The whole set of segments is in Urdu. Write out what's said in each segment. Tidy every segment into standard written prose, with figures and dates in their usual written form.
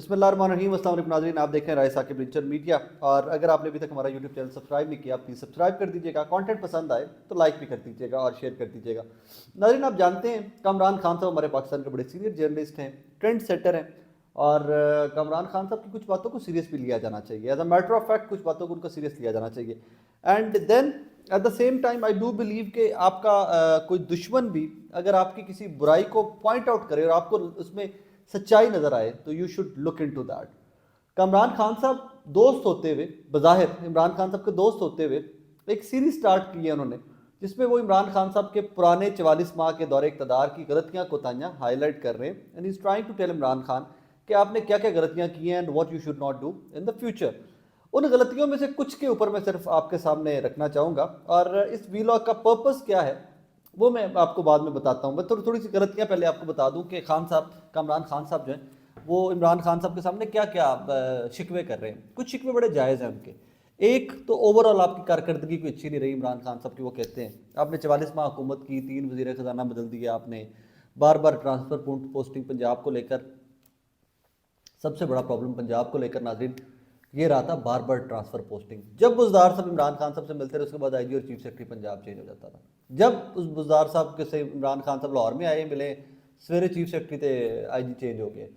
بسم اللہ الرحمن الرحیم، السلام علیکم ناظرین، آپ دیکھ رہے ہیں رائے ثاقب لنچر میڈیا، اور اگر آپ نے ابھی تک ہمارا یوٹیوب چینل سبسکرائب نہیں کیا پلیز سبسکرائب کر دیجیے گا. کانٹینٹ پسند آئے تو لائک بھی کر دیجیے گا اور شیئر کر دیجیے گا. ناظرین، آپ جانتے ہیں کامران خان صاحب ہمارے پاکستان کے بڑے سینئر جرنلسٹ ہیں، ٹرینڈ سیٹر ہیں، اور کامران خان صاحب کی کچھ باتوں کو سیریس بھی لیا جانا چاہیے. As a matter of fact کچھ باتوں کو ان کو سیریس لیا جانا چاہیے. And then at the same time I do believe کہ آپ کا کوئی دشمن بھی اگر آپ کی کسی برائی کو پوائنٹ آؤٹ کرے اور آپ کو اس میں سچائی نظر آئے تو you should look into that دیٹ. کامران خان صاحب دوست ہوتے ہوئے، بظاہر عمران خان صاحب کے دوست ہوتے ہوئے، ایک سیریز سٹارٹ کی ہے انہوں نے، جس میں وہ عمران خان صاحب کے پرانے 44 ماہ کے دور اقتدار کی غلطیاں کوتاہیاں ہائی لائٹ کر رہے ہیں. And he is trying to tell Imran Khan کہ آپ نے کیا کیا غلطیاں کی ہیں and what you should not do in the future. ان غلطیوں میں سے کچھ کے اوپر میں صرف آپ کے سامنے رکھنا چاہوں گا، اور اس ویلاگ کا پرپس کیا ہے وہ میں آپ کو بعد میں بتاتا ہوں. میں تھوڑی سی غلطیاں پہلے آپ کو بتا دوں کہ خان صاحب، کامران خان صاحب جو ہیں وہ عمران خان صاحب کے سامنے کیا کیا شکوے کر رہے ہیں. کچھ شکوے بڑے جائز ہیں ان کے. ایک تو اوور آل آپ کی کارکردگی کوئی اچھی نہیں رہی عمران خان صاحب کی. وہ کہتے ہیں آپ نے 44 ماہ حکومت کی، 3 وزیر خزانہ بدل دیا آپ نے، بار بار ٹرانسفر پوسٹنگ پنجاب کو لے کر. سب سے بڑا پرابلم پنجاب کو لے کر ناظرین یہ رہا تھا، بار بار ٹرانسفر پوسٹنگ. جب بزدار صاحب عمران خان صاحب سے ملتے رہے اس کے بعد آئی جی اور چیف سیکرٹری پنجاب چینج ہو جاتا تھا. جب اس بزدار صاحب کے سے عمران خان صاحب لاہور میں آئے ملے، سویرے چیف سیکرٹری تھے، آئی جی چینج ہو گئے.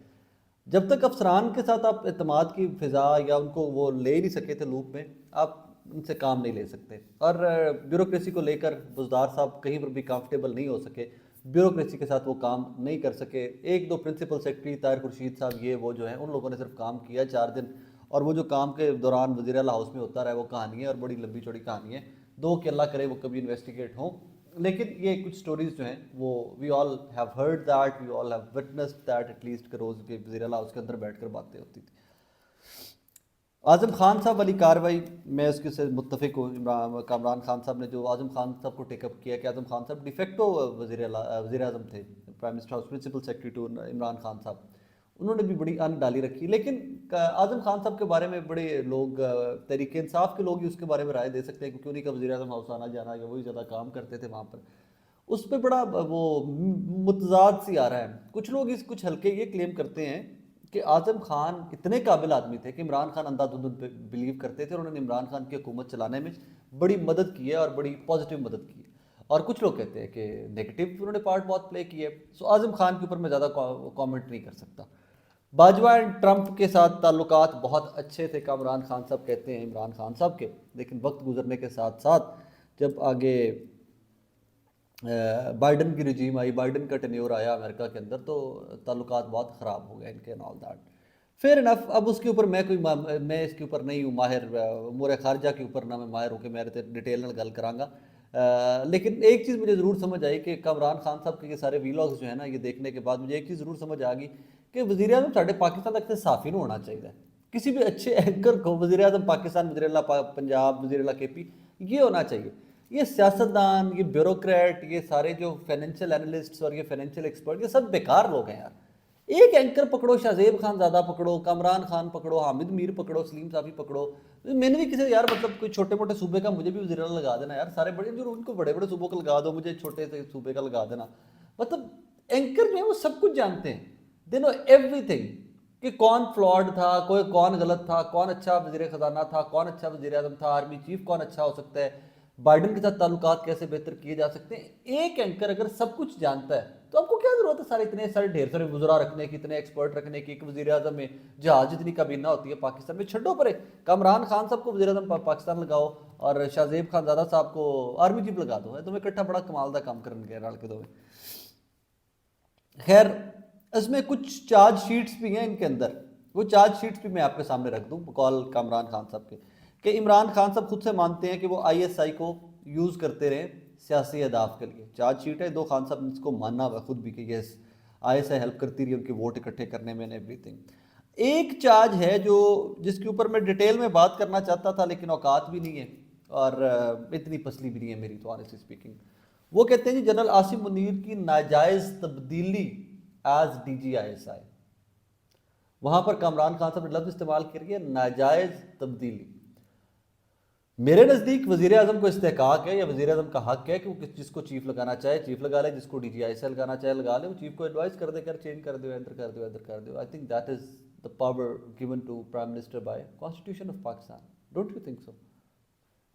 جب تک افسران کے ساتھ آپ اعتماد کی فضا یا ان کو وہ لے نہیں سکے تھے لوپ میں، آپ ان سے کام نہیں لے سکتے. اور بیوروکریسی کو لے کر بزدار صاحب کہیں پر بھی کمفرٹیبل نہیں ہو سکے، بیوروکریسی کے ساتھ وہ کام نہیں کر سکے. ایک دو پرنسپل سیکرٹری طاہر خورشید صاحب یہ وہ جو ہیں، ان لوگوں نے صرف کام کیا 4 دن، اور وہ جو کام کے دوران وزیر اعلیٰ ہاؤس میں ہوتا رہا وہ کہانی ہے، اور بڑی لمبی چوڑی کہانی ہے. دو کہ اللہ کرے وہ کبھی انویسٹیگیٹ ہوں. لیکن یہ کچھ سٹوریز جو ہیں وہ we all have heard that, we all have witnessed that at least, کہ روز کے وزیر اعلیٰ ہاؤس کے اندر بیٹھ کر باتیں ہوتی تھی. اعظم خان صاحب والی کاروائی میں اس کے سے متفق ہوں. کامران خان صاحب نے جو اعظم خان صاحب کو ٹیک اپ کیا کہ اعظم خان صاحب ڈیفیکٹو وزیر اعظم تھے، prime minister house principal secretary to Imran Khan sahab, انہوں نے بھی بڑی ان ڈالی رکھی. لیکن اعظم خان صاحب کے بارے میں بڑے لوگ، تحریک انصاف کے لوگ ہی اس کے بارے میں رائے دے سکتے ہیں کہ کیوں نہیں کا وزیر اعظم ہاؤس آنا جانا، یا وہی زیادہ کام کرتے تھے وہاں پر. اس پہ بڑا وہ متضاد سی آ رہا ہے. کچھ لوگ اس کچھ ہلکے یہ کلیم کرتے ہیں کہ اعظم خان اتنے قابل آدمی تھے کہ عمران خان اندھا دھند بلیو کرتے تھے، اور انہوں نے عمران خان کی حکومت چلانے میں بڑی مدد کی ہے اور بڑی پازیٹیو مدد کی ہے. اور کچھ لوگ کہتے ہیں کہ نیگیٹو انہوں نے پارٹ بہت پلے کی ہے. سو اعظم خان کے اوپر میں زیادہ کامنٹ نہیں کر سکتا. باجوہ اینڈ ٹرمپ کے ساتھ تعلقات بہت اچھے تھے کامران خان صاحب کہتے ہیں عمران خان صاحب کے، لیکن وقت گزرنے کے ساتھ ساتھ جب آگے بائیڈن کی رجیم آئی، بائیڈن کا ٹینیور آیا امریکہ کے اندر، تو تعلقات بہت خراب ہو گئے ان کے and all that. Fair enough. اب اس کے اوپر میں اس کے اوپر نہیں ہوں ماہر، امور خارجہ کے اوپر نہ میں ماہر ہوں کہ میں ڈیٹیل نال گل کراں گا. لیکن ایک چیز مجھے ضرور سمجھ آئی کہ کامران خان صاحب کے یہ سارے ویلاگز جو ہیں نا، یہ دیکھنے کے بعد مجھے ایک چیز ضرور سمجھ آ گئی کہ وزیر اعظم ساڈے پاکستان تک سے صافی نہیں ہونا چاہیے. کسی بھی اچھے اینکر کو وزیر اعظم پاکستان، وزیر اعلیٰ پنجاب، وزیر اعلیٰ کے پی، یہ ہونا چاہیے. یہ سیاستدان، یہ بیوروکریٹ، یہ سارے جو فائنینشیل انالسٹس اور یہ فائنینشیل ایکسپرٹ، یہ سب بیکار لوگ ہیں یار. ایک اینکر پکڑو، شاہزیب خان زادہ پکڑو، کامران خان پکڑو، حامد میر پکڑو، سلیم صافی پکڑو. میں نے بھی کسی یار مطلب کوئی چھوٹے موٹے صوبے کا مجھے بھی وزیر اعلیٰ لگا دینا یار. سارے بڑے جو ان کو بڑے بڑے صوبوں کا لگا دو، مجھے چھوٹے سے صوبے کا لگا دینا. مطلب اینکر جو ہیں وہ سب کچھ جانتے ہیں، دے نو ایوری تھنگ، کہ کون فلاڈ تھا، کوئی کون غلط تھا، کون اچھا وزیر خزانہ تھا، کون اچھا وزیر اعظم تھا، آرمی چیف کون اچھا ہو سکتا ہے، بائیڈن کے ساتھ تعلقات کیسے بہتر کیے جا سکتے ہیں. ایک اینکر اگر سب کچھ جانتا ہے تو آپ کو کیا ضرورت ہے اتنے سارے ڈھیر سارے وزراء رکھنے کی، اتنے ایکسپرٹ رکھنے کی. ایک وزیر اعظم میں جہاز جتنی کابینہ ہوتی ہے پاکستان میں، چھڈو پرے. کامران خان صاحب کو وزیر اعظم پاکستان لگاؤ اور شاہزیب خان زادہ صاحب کو آرمی چیف لگا دو، تمہیں اکٹھا بڑا کمال کا کام کرنے کے رل کے دو. خیر، اس میں کچھ چارج شیٹس بھی ہیں ان کے اندر. وہ چارج شیٹس بھی میں آپ کے سامنے رکھ دوں بقول کامران خان صاحب کے، کہ عمران خان صاحب خود سے مانتے ہیں کہ وہ آئی ایس آئی کو یوز کرتے رہے سیاسی اہداف کے لیے. چارج شیٹ ہے دو، خان صاحب نے اس کو ماننا ہوا خود بھی کہ یس آئی ایس آئی ہیلپ کرتی رہی ان کے ووٹ اکٹھے کرنے میں ایوری تھنگ. ایک چارج ہے جو جس کے اوپر میں ڈیٹیل میں بات کرنا چاہتا تھا لیکن اوقات بھی نہیں ہے اور اتنی پسلی بھی نہیں ہے میری تو آنیسٹلی اسپیکنگ. وہ کہتے ہیں جی جنرل عاصم منیر کی ناجائز تبدیلی ایز ڈی جی آئی ایس آئی. وہاں پر کامران خان صاحب نے لفظ استعمال کر ناجائز تبدیلی. میرے نزدیک وزیر اعظم کو استحقاق ہے یا وزیر اعظم کا حق ہے کہ وہ جس کو چیف لگانا چاہے چیف لگا لے، جس کو ڈی جی آئی ایس آئی لگانا چاہے لگا لے. وہ چیف کو ایڈوائز کر دے کر چینج کر دو، ادھر کر دو، ادھر کر دو. I think that is the power given to Prime Minister by Constitution of Pakistan. Don't you think so?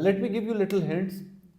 let me give you little hints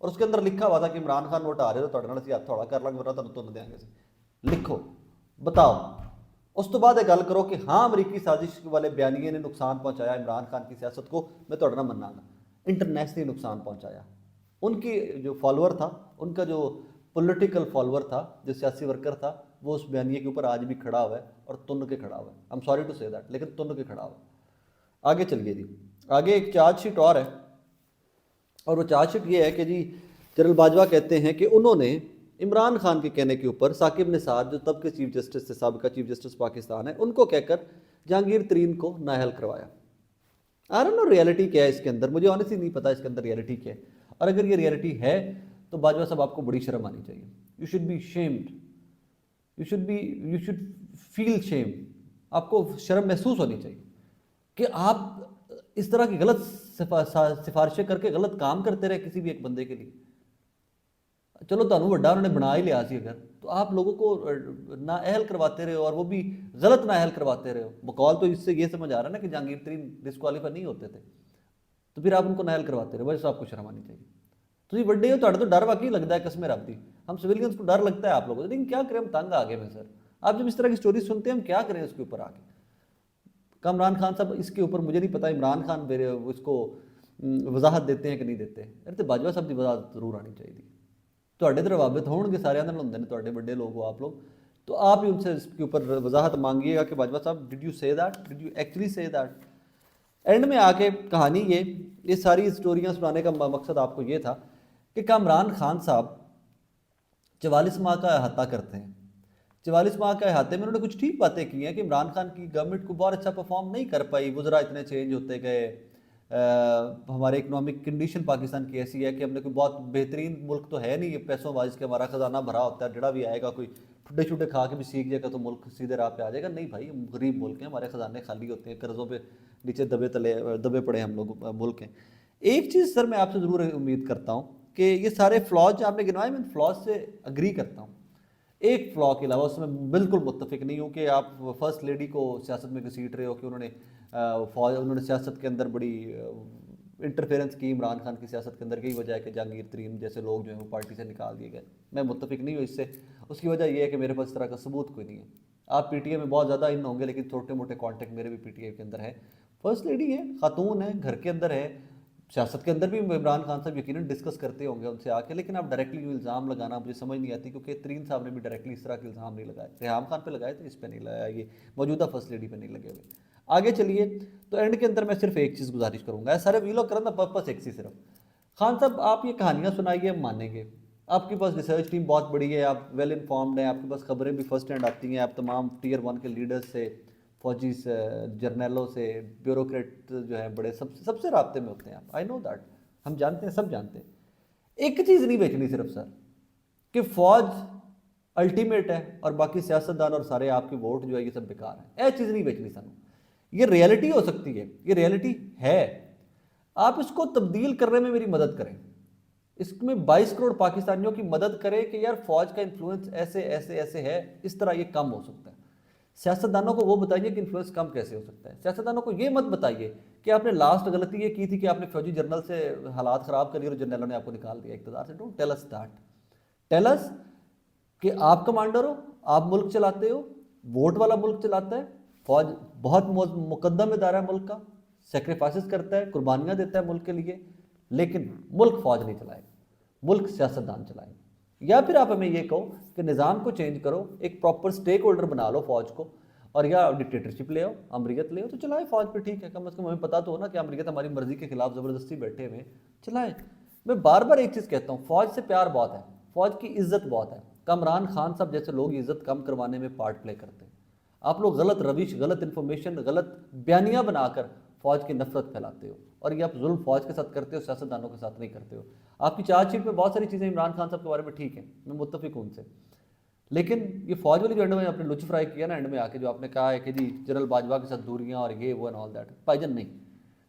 اور اس کے اندر لکھا ہوا تھا کہ عمران خان ووٹ آ رہے تو تھوڑے نال اسی ہاتھ تھوڑا کر لیں ورنہ تمہیں تن دیں گے. لکھو بتاؤ. اس تو بعد یہ گل کرو کہ ہاں امریکی سازش والے بیانیے نے نقصان پہنچایا عمران خان کی سیاست کو, میں تھوڑا نہ مننا گا. انٹرنیشنلی نقصان پہنچایا. ان کی جو فالوور تھا, ان کا جو پولیٹیکل فالوور تھا, جو سیاسی ورکر تھا, وہ اس بیانیے کے اوپر آج بھی کھڑا ہوا ہے اور تن کے کھڑا ہوا ہے. آئی ایم سوری ٹو سے دیٹ, لیکن تن کے کھڑا ہوا ہے. آگے چلیے جی. آگے ایک چارج شیٹ اور ہے, اور وہ چارج شیٹ یہ ہے کہ جی جنرل باجوہ کہتے ہیں کہ انہوں نے عمران خان کے کہنے کے اوپر ثاقب نثار جو تب کے چیف جسٹس تھے, سابقہ چیف جسٹس پاکستان ہے, ان کو کہہ کر جہانگیر ترین کو نااہل کروایا. آئی ڈونٹ نو ریئلٹی کیا ہے اس کے اندر, مجھے آنیسٹلی نہیں پتا اس کے اندر ریئلٹی کیا ہے. اور اگر یہ ریئلٹی ہے تو باجوہ صاحب آپ کو بڑی شرم آنی چاہیے. You should be shamed, you should feel shame. آپ کو شرم محسوس ہونی چاہیے کہ آپ اس طرح کی غلط سفارشیں کر کے غلط کام کرتے رہے کسی بھی ایک بندے کے لیے. چلو تمہیں وڈا انہوں نے بنا ہی لیا سی اگر, تو آپ لوگوں کو نااہل کرواتے رہے ہو, اور وہ بھی غلط نااہل کرواتے رہے ہو. بقول تو اس سے یہ سمجھ آ رہا ہے نا کہ جہانگیر ترین ڈسکوالیفائی نہیں ہوتے تھے, تو پھر آپ ان کو نااہل کرواتے رہے. وجہ سے آپ کو شرم آنی چاہیے. تو یہ وڈے ہو, تو ڈر واقعی لگتا ہے قسم رب دی. ہم سویلینس کو ڈر لگتا ہے آپ لوگوں کو, لیکن کیا کریں, ہم تنگ آ گئے میں سر. آپ جب اس طرح کی سٹوری سنتے ہیں ہم کیا کریں اس کے اوپر آ کے. کامران خان صاحب اس کے اوپر مجھے نہیں پتا عمران خان اس کو وضاحت دیتے ہیں کہ نہیں دیتے. ارے باجوہ صاحب کی وضاحت ضرور آنی چاہیے. تھوڑے تو روابط ہون گے سارے اندر ہوندے نے, تھوڑے بڑے لوگ ہو آپ لوگ, تو آپ ہی ان سے اس کے اوپر وضاحت مانگیے گا کہ باجوہ صاحب ڈڈ یو سے دیٹ, ڈڈ یو ایکچولی سے دیٹ. اینڈ میں آ کے کہانی یہ ساری سٹوریاں سنانے کا مقصد آپ کو یہ تھا کہ کامران خان صاحب 44 ماہ کا احاطہ کرتے ہیں. 44 ماہ کے احاطے میں انہوں نے کچھ ٹھیک باتیں کی ہیں کہ عمران خان کی گورنمنٹ کو بہت اچھا پرفارم نہیں کر پائی, وزراء اتنے چینج ہوتے گئے, ہمارے اکنامک کنڈیشن پاکستان کی ایسی ہے کہ ہم نے کوئی بہت بہترین ملک تو ہے نہیں, یہ پیسوں واجز کے ہمارا خزانہ بھرا ہوتا ہے, جڑا بھی آئے گا کوئی ٹھڈے چھوٹے کھا کے بھی سیکھ جائے گا تو ملک سیدھے راہ پہ آ جائے گا. نہیں بھائی, ہم غریب ملک ہیں, ہمارے خزانے خالی ہوتے ہیں, قرضوں پہ نیچے دبے پڑے ہم لوگ ملک ہیں. ایک چیز سر میں آپ سے ضرور امید کرتا ہوں کہ یہ سارے فلاز جو آپ نے گنوائے, میں فلاز سے اگری کرتا ہوں. ایک فلا کے علاوہ اس میں بالکل متفق نہیں ہوں کہ آپ فرسٹ لیڈی کو سیاست میں گھسیٹ رہے ہو کہ انہوں نے سیاست کے اندر بڑی انٹرفیرنس کی عمران خان کی سیاست کے اندر. یہی وجہ ہے کہ جہانگیر ترین جیسے لوگ جو ہیں وہ پارٹی سے نکال دیے گئے. میں متفق نہیں ہوں اس سے. اس کی وجہ یہ ہے کہ میرے پاس اس طرح کا ثبوت کوئی نہیں ہے. آپ پی ٹی اے میں بہت زیادہ ان ہوں گے, لیکن چھوٹے موٹے کانٹیکٹ میرے بھی پی ٹی اے کے اندر ہے. فرسٹ لیڈی ہے, خاتون ہے, گھر کے اندر ہے, سیاست کے اندر بھی عمران خان صاحب یقیناً ڈسکس کرتے ہوں گے ان سے آ کے. لیکن آپ ڈائریکٹلی الزام لگانا مجھے سمجھ نہیں آتی, کیونکہ ترین صاحب نے بھی ڈائریکٹلی اس طرح کے الزام نہیں لگائے. ریحام خان پہ لگائے تھے, اس پہ نہیں لگایا, یہ موجودہ فرسٹ لیڈی پہ نہیں لگے ہوئے. آگے چلیے. تو اینڈ کے اندر میں صرف ایک چیز گزارش کروں گا, سارے ویلو کرنے کا پرپس ایک سی صرف, خان صاحب آپ یہ کہانیاں سنائیے, ہم مانیں گے. آپ کے پاس ریسرچ ٹیم بہت بڑی ہے, آپ ویل انفارمڈ ہیں, آپ کے پاس خبریں بھی فرسٹ ہینڈ آتی ہیں, آپ تمام ٹیئر 1 کے لیڈرز سے, فوجی سے, جرنیلوں سے, بیوروکریٹ جو ہیں بڑے, سب سے رابطے میں ہوتے ہیں آپ. آئی نو دیٹ, ہم جانتے ہیں, سب جانتے ہیں. ایک چیز نہیں بیچنی صرف سر کہ فوج الٹیمیٹ ہے اور باقی سیاستدان اور سارے آپ کے ووٹ جو ہے یہ سب بیکار ہیں. یہ چیز نہیں بیچنی سانوں. یہ ریئلٹی ہو سکتی ہے, یہ ریئلٹی ہے. آپ اس کو تبدیل کرنے میں میری مدد کریں, اس میں 22 کروڑ پاکستانیوں کی مدد کریں کہ یار فوج کا انفلوئنس ایسے ایسے ایسے ہے, اس طرح یہ کم ہو سکتا ہے. سیاستدانوں کو وہ بتائیے کہ انفلوئنس کم کیسے ہو سکتا ہے. سیاستدانوں کو یہ مت بتائیے کہ آپ نے لاسٹ غلطی یہ کی تھی کہ آپ نے فوجی جنرل سے حالات خراب کر لیے اور جنرلوں نے آپ کو نکال دیا اقتدار سے. Don't tell us that. Tell us کہ آپ کمانڈر ہو, آپ ملک چلاتے ہو, ووٹ والا ملک چلاتا ہے, فوج بہت مقدم ادارہ ہے ملک کا, سیکریفائسز کرتا ہے, قربانیاں دیتا ہے ملک کے لیے, لیکن ملک فوج نہیں چلائے, ملک سیاستدان چلائے. یا پھر آپ ہمیں یہ کہو کہ نظام کو چینج کرو, ایک پراپر سٹیک ہولڈر بنا لو فوج کو, اور یا ڈکٹیٹرشپ لے آؤ, امریت لے آؤ, تو چلائے فوج پہ. ٹھیک ہے, کم از کم ہمیں پتہ تو ہو نا کہ امریت ہماری مرضی کے خلاف زبردستی بیٹھے ہوئے, چلائیں. میں بار بار ایک چیز کہتا ہوں, فوج سے پیار بہت ہے, فوج کی عزت بہت ہے. کامران خان صاحب جیسے لوگ عزت کم کروانے میں پارٹ پلے کرتے ہیں. آپ لوگ غلط روش, غلط انفارمیشن, غلط بیانیاں بنا کر فوج کی نفرت پھیلاتے ہو, اور یہ آپ ظلم فوج کے ساتھ کرتے ہو, سیاستدانوں کے ساتھ نہیں کرتے ہو. آپ کی چارج شیٹ میں بہت ساری چیزیں عمران خان صاحب کے بارے میں ٹھیک ہیں, میں متفق ہوں ان سے, لیکن یہ فوج والی جو اینڈ میں آپ نے لچ فرائی کیا نا, اینڈ میں آ کے جو آپ نے کہا ہے کہ جی جنرل باجوہ کے ساتھ دوریاں اور یہ وہ اینڈ آل دیٹ, بھائی جان نہیں.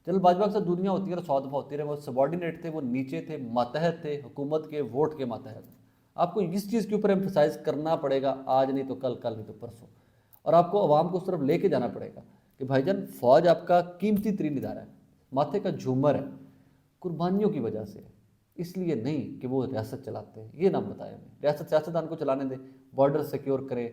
جنرل باجوہ کے ساتھ دوریاں ہوتی ہیں اور 100 دفعہ ہوتی رہے, وہ سبارڈینیٹ تھے, وہ نیچے تھے, ماتحت تھے, حکومت کے ووٹ کے ماتحت. آپ کو اس چیز کے اوپر ایمفسائز کرنا پڑے گا, آج نہیں تو کل, کل نہیں تو پرسوں, اور آپ کو عوام کو اس طرف لے کے جانا پڑے گا کہ بھائی جان فوج آپ کا قیمتی ترین ادارہ ہے, ماتھے کا جھومر ہے, قربانیوں کی وجہ سے. اس لیے نہیں کہ وہ ریاست چلاتے ہیں، یہ نہ بتائیں ہمیں، ریاست سیاستدان کو چلانے دیں، بارڈر سیکیور کریں،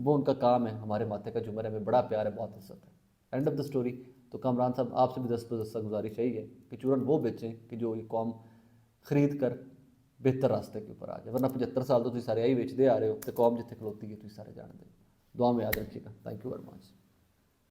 وہ ان کا کام ہے، ہمارے ماتھے کا جمر ہے، ہمیں بڑا پیار ہے، بہت عزت ہے، اینڈ آف دا اسٹوری۔ تو کامران صاحب آپ سے بھی دست بدستہ گزارش یہی ہے کہ چورن وہ بیچیں کہ جو یہ قوم خرید کر بہتر راستے کے اوپر آ جائے، ورنہ 75 سال تو تھی سارے یہی بیچ دے آ رہے ہو، تو قوم جتنے کھلوتی ہے تو سارے جان دے۔ دعا میں یاد رکھیے گا، تھینک یو ویری مچ۔